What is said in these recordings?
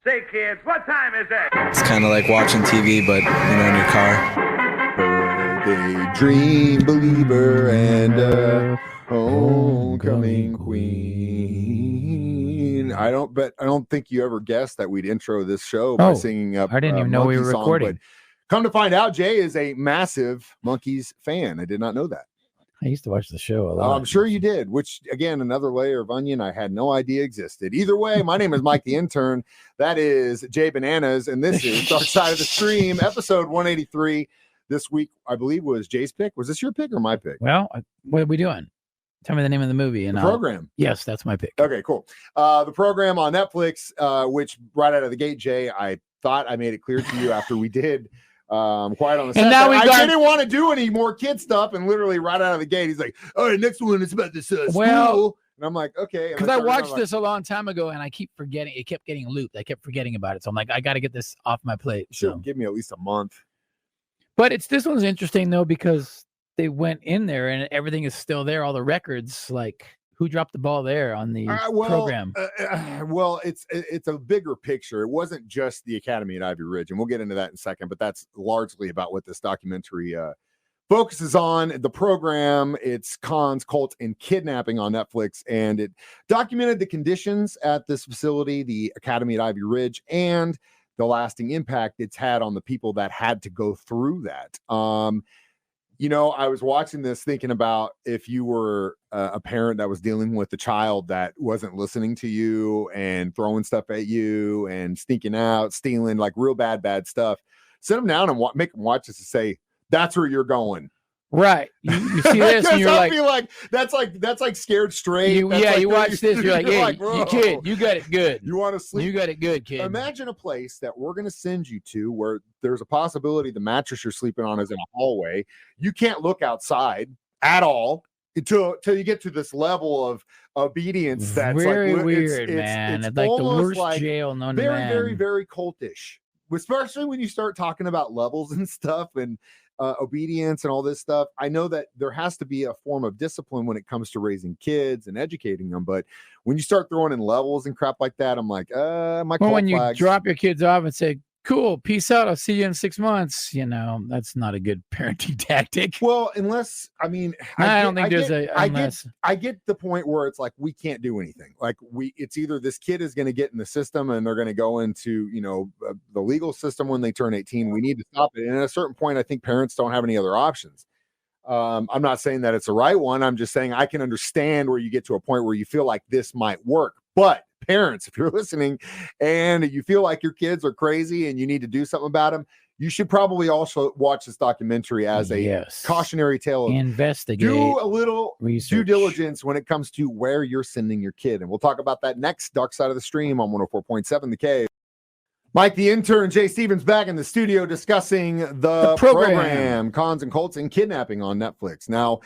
Say, kids, what time is it? It's kind of like watching TV, but, in your car. Daydream believer and homecoming queen. I don't think you ever guessed that we'd intro this show by singing up. I didn't even know we were recording. But come to find out, Jay is a massive Monkees fan. I did not know that. I used to watch the show a lot. I'm sure you did, which, again, another layer of onion I had no idea existed. Either way, my name is Mike the Intern. That is Jay Bananas, and this is Dark Side of the Stream, episode 183. This week, I believe, was Jay's pick. Was this your pick or my pick? Well, what are we doing? Tell me the name of the movie. And the program. Yes, that's my pick. Okay, cool. The program on Netflix, which right out of the gate, Jay, I thought I made it clear to you after we did Quiet on the Set. Now I didn't want to do any more kid stuff, and literally right out of the gate, he's like, "All right, next one is about this school." And I'm like, "Okay." Because I watched this a long time ago, and I keep forgetting. It kept getting looped. I kept forgetting about it, so I'm like, I got to get this off my plate. Sure, give me at least a month. But this one's interesting though because they went in there and everything is still there. All the records, like who dropped the ball there on the program? Well, it's a bigger picture. It wasn't just the Academy at Ivy Ridge, and we'll get into that in a second. But that's largely about what this documentary focuses on. The program, it's cons, cults, and kidnapping on Netflix, and it documented the conditions at this facility, the Academy at Ivy Ridge, and the lasting impact it's had on the people that had to go through that. I was watching this thinking about if you were a parent that was dealing with a child that wasn't listening to you and throwing stuff at you and sneaking out, stealing, like real bad stuff. Sit them down and make them watch this and say, that's where you're going. Right. You see this and you're I feel like that's like Scared Straight. You watch this, you're like, hey, you kid, you got it good. You want to sleep? You got it good, kid. Imagine a place that we're going to send you to where there's a possibility the mattress you're sleeping on is in a hallway. You can't look outside at all until you get to this level of obedience. That's very like weird, man. It's like the worst jail known to man. Very, very cultish, especially when you start talking about levels and stuff and obedience and all this stuff. I know that there has to be a form of discipline when it comes to raising kids and educating them, but when you start throwing in levels and crap like that, I'm like, when you drop your kids off and say, cool, peace out, I'll see you in 6 months, that's not a good parenting tactic. Well, unless, I get the point where it's like we can't do anything. Like it's either this kid is going to get in the system and they're going to go into the legal system when they turn 18. We need to stop it. And at a certain point, I think parents don't have any other options. I'm not saying that it's the right one. I'm just saying I can understand where you get to a point where you feel like this might work. But parents, if you're listening and you feel like your kids are crazy and you need to do something about them, you should probably also watch this documentary as a cautionary tale. Investigate. Do a little research. Due diligence when it comes to where you're sending your kid. And we'll talk about that next. Dark Side of the Stream on 104.7 The Cave. Mike the Intern, Jay Stevens back in the studio discussing the program, Cons and Cults and Kidnapping on Netflix. Now,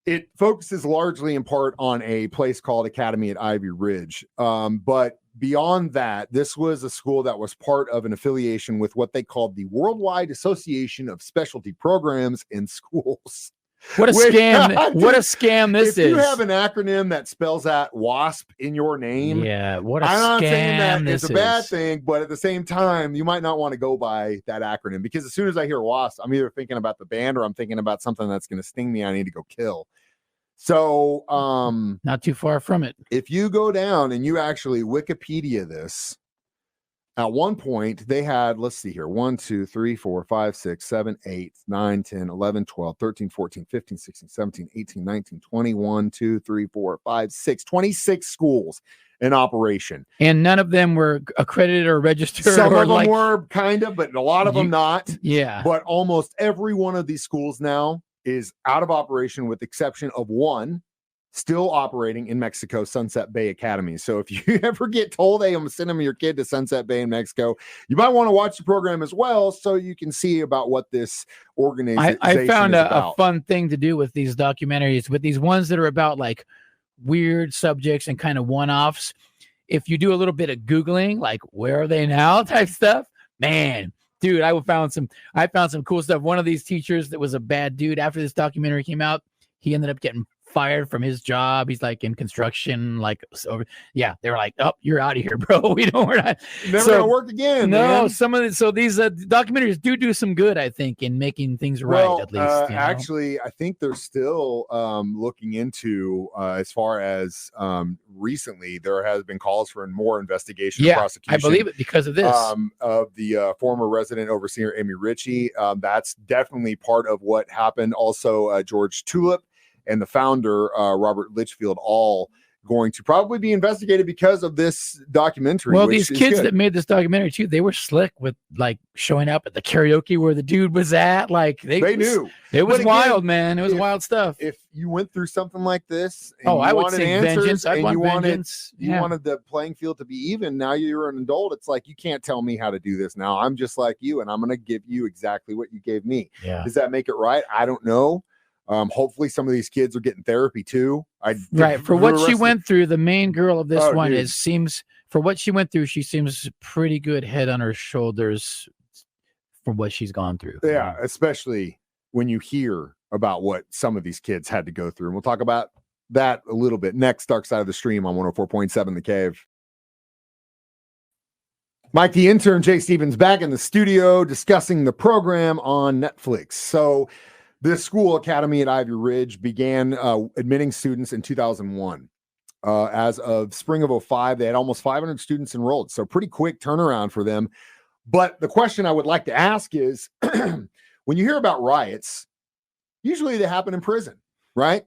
it focuses largely in part on a place called Academy at Ivy Ridge. But beyond that, this was a school that was part of an affiliation with what they called the Worldwide Association of Specialty Programs in Schools. What a scam. What a scam this is. If you have an acronym that spells out WASP in your name. Yeah, what a scam. I'm not saying that it's a bad thing, but at the same time, you might not want to go by that acronym because as soon as I hear WASP, I'm either thinking about the band or I'm thinking about something that's going to sting me. I need to go kill. So, not too far from it. If you go down and you actually Wikipedia this, at one point they had, let's see here, 1, 2, 3, 4, 5, 6, 7, 8, 9, 10, 11, 12, 13, 14, 15, 16, 17, 18, 19, 21, 2, 3, 4, 5, 6, 26 schools in operation. And none of them were accredited or registered. Some of them were kind of, but a lot of them not. Yeah. But almost every one of these schools now is out of operation with the exception of one still operating in Mexico, Sunset Bay Academy. So if you ever get told, hey, I'm sending your kid to Sunset Bay in Mexico, you might want to watch the program as well so you can see about what this organization I found is a fun thing to do with these documentaries, with these ones that are about like weird subjects and kind of one-offs. If you do a little bit of Googling, like where are they now type stuff, man, dude, I found some cool stuff. One of these teachers that was a bad dude after this documentary came out, he ended up getting fired from his job. He's like in construction, like over. Yeah, they were like, "Oh, you're out of here, bro. We're not Never gonna work again." No, man. some of it. So these documentaries do some good, I think, in making things right. At least, actually, I think they're still looking into as far as recently there has been calls for more investigation and prosecution. I believe it because of this of the former resident overseer Amy Ritchie. That's definitely part of what happened. Also, George Tulip and the founder Robert Litchfield, all going to probably be investigated because of this documentary. Well, these kids that made this documentary too, they were slick with like showing up at the karaoke where the dude was at. Like they knew. It was wild, man. It was wild stuff. If you went through something like this, and I would say vengeance. You wanted the playing field to be even. Now you're an adult. It's like, you can't tell me how to do this. Now I'm just like you, and I'm going to give you exactly what you gave me. Yeah. Does that make it right? I don't know. Hopefully some of these kids are getting therapy too. For what she went through, the main girl of this one seems for what she went through, she seems pretty good head on her shoulders for what she's gone through. Yeah, especially when you hear about what some of these kids had to go through. And we'll talk about that a little bit next. Dark Side of the Stream on 104.7 The Cave. Mike the Intern, Jay Stevens back in the studio discussing the program on Netflix. So this school, Academy at Ivy Ridge, began admitting students in 2001. As of spring of 2005, they had almost 500 students enrolled. So pretty quick turnaround for them. But the question I would like to ask is, when you hear about riots, usually they happen in prison, right?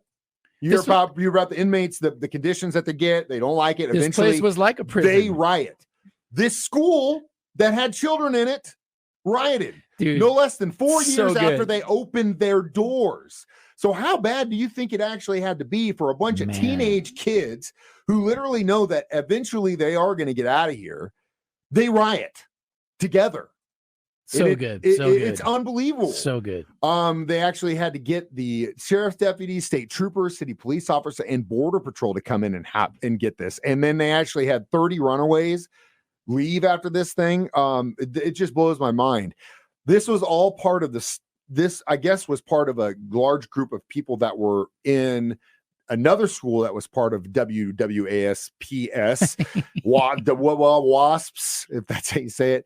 You hear about the inmates, the conditions that they get. They don't like it. This Eventually, place was like a prison. They riot. This school that had children in it rioted. Dude, no less than 4 years after they opened their doors. So how bad do you think it actually had to be for a bunch of teenage kids who literally know that eventually they are going to get out of here? They riot together. It's unbelievable. So good. They actually had to get the sheriff's deputies, state troopers, city police officers, and border patrol to come in and get this. And then they actually had 30 runaways leave after this thing. It just blows my mind. This was all part of this, I guess, was part of a large group of people that were in another school that was part of WWASPS, WASPs, if that's how you say it,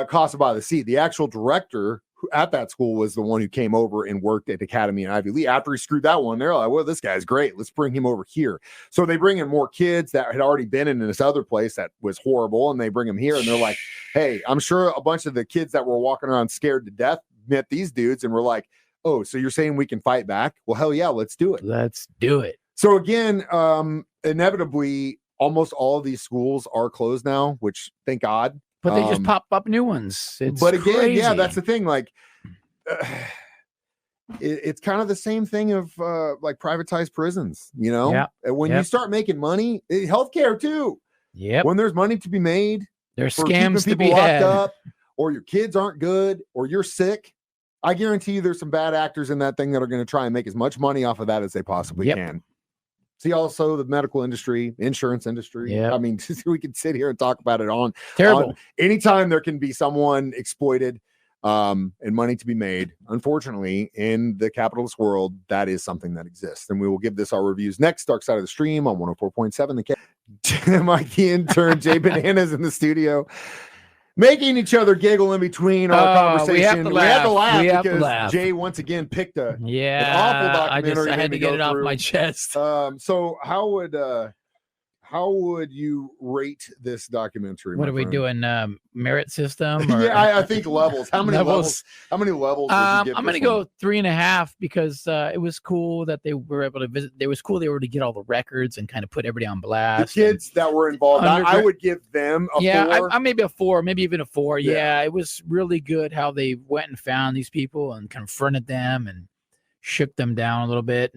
Casa by the Sea. The actual director at that school was the one who came over and worked at Academy and Ivy Lee. After he screwed that one, they're like, well, this guy's great. Let's bring him over here. So they bring in more kids that had already been in this other place that was horrible, and they bring them here, and they're like, hey, I'm sure a bunch of the kids that were walking around scared to death met these dudes, and we're like, oh, so you're saying we can fight back? Well, hell yeah, let's do it. Let's do it. So again, inevitably, almost all of these schools are closed now, which thank God. But they just pop up new ones. But again, crazy. That's the thing. Like, it's kind of the same thing of like privatized prisons, you know? Yeah. When you start making money, healthcare too. Yep. When there's money to be made, there's scams to be locked had. up, or your kids aren't good, or you're sick. I guarantee you there's some bad actors in that thing that are going to try and make as much money off of that as they possibly can. See, also the medical industry, insurance industry. Yeah. I mean, we could sit here and talk about it on terrible. Anytime there can be someone exploited and money to be made, unfortunately, in the capitalist world, that is something that exists. And we will give this our reviews next. Dark Side of the Stream on 104.7 The Cave. Mike the Intern, Jay Bananas in the studio, making each other giggle in between our conversation. We have to laugh because Jay once again picked an awful documentary. I had to get it off my chest. So how would you rate this documentary? What are we doing? Merit system? Or? Yeah, I think levels. How many levels? How many levels? I'm going to go 3.5 because it was cool that they were able to visit. It was cool they were able to get all the records and kind of put everybody on blast. The kids that were involved, I would give them a 4. I maybe a 4, maybe even a 4. Yeah, it was really good how they went and found these people and confronted them and shook them down a little bit.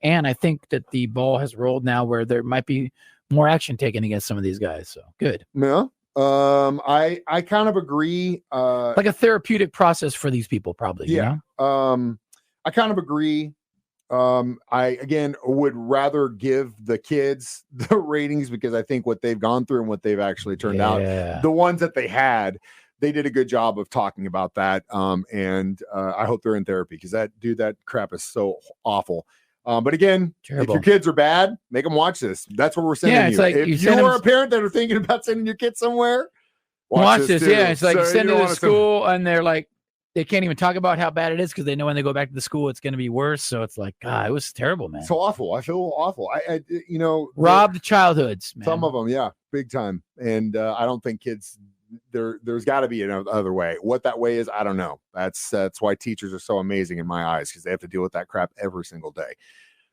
And I think that the ball has rolled now where there might be more action taken against some of these guys. So good. Yeah. I kind of agree. Like a therapeutic process for these people, probably. Yeah. You know? I kind of agree. I again would rather give the kids the ratings because I think what they've gone through and what they've actually turned out, the ones that they had, they did a good job of talking about that. And I hope they're in therapy because that crap is so awful. But again, Terrible. if your kids are bad, make them watch this. That's what we're sending Yeah, it's you. like If you you're send a parent that are thinking about sending your kids somewhere, watch this. too. Yeah, it's like you send don't them to wanna school and they're like, they can't even talk about how bad it is because they know when they go back to the school, it's going to be worse. So it's like, God, it was terrible, man. So awful. I feel awful. I Robbed childhoods, man. some of them, yeah, big time. And I don't think kids. There's got to be another way. What that way is, I don't know. That's why teachers are so amazing in my eyes, because they have to deal with that crap every single day.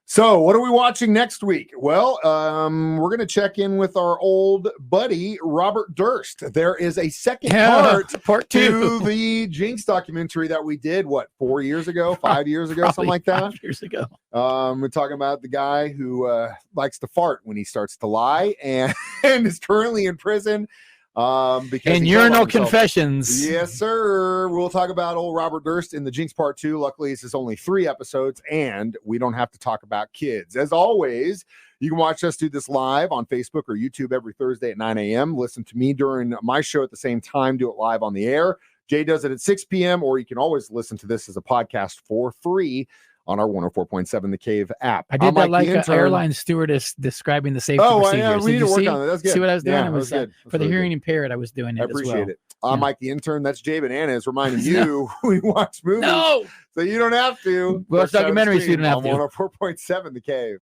So what are we watching next week? Well, we're going to check in with our old buddy, Robert Durst. There is a second part to 2 the Jinx documentary that we did, 4 years ago, 5 years ago, something like that. 5 years ago. We're talking about the guy who likes to fart when he starts to lie and is currently in prison. Because and urinal confessions. Yes, sir. We'll talk about old Robert Durst in the Jinx Part 2. Luckily, this is only 3 episodes, and we don't have to talk about kids. As always, you can watch us do this live on Facebook or YouTube every Thursday at 9 a.m. Listen to me during my show at the same time. Do it live on the air. Jay does it at 6 p.m., or you can always listen to this as a podcast for free on our 104.7 The Cave app. I did that like an airline stewardess describing the safety procedures. Yeah, we need to work on that. That's good. See what I was doing? Yeah, it was good. For the hearing impaired, I was doing it. I appreciate it. Yeah. Mike the intern. That's Jay Bananas reminding you we watch movies. No, So you don't have to. watch documentaries. So you don't have to. 104.7 The Cave.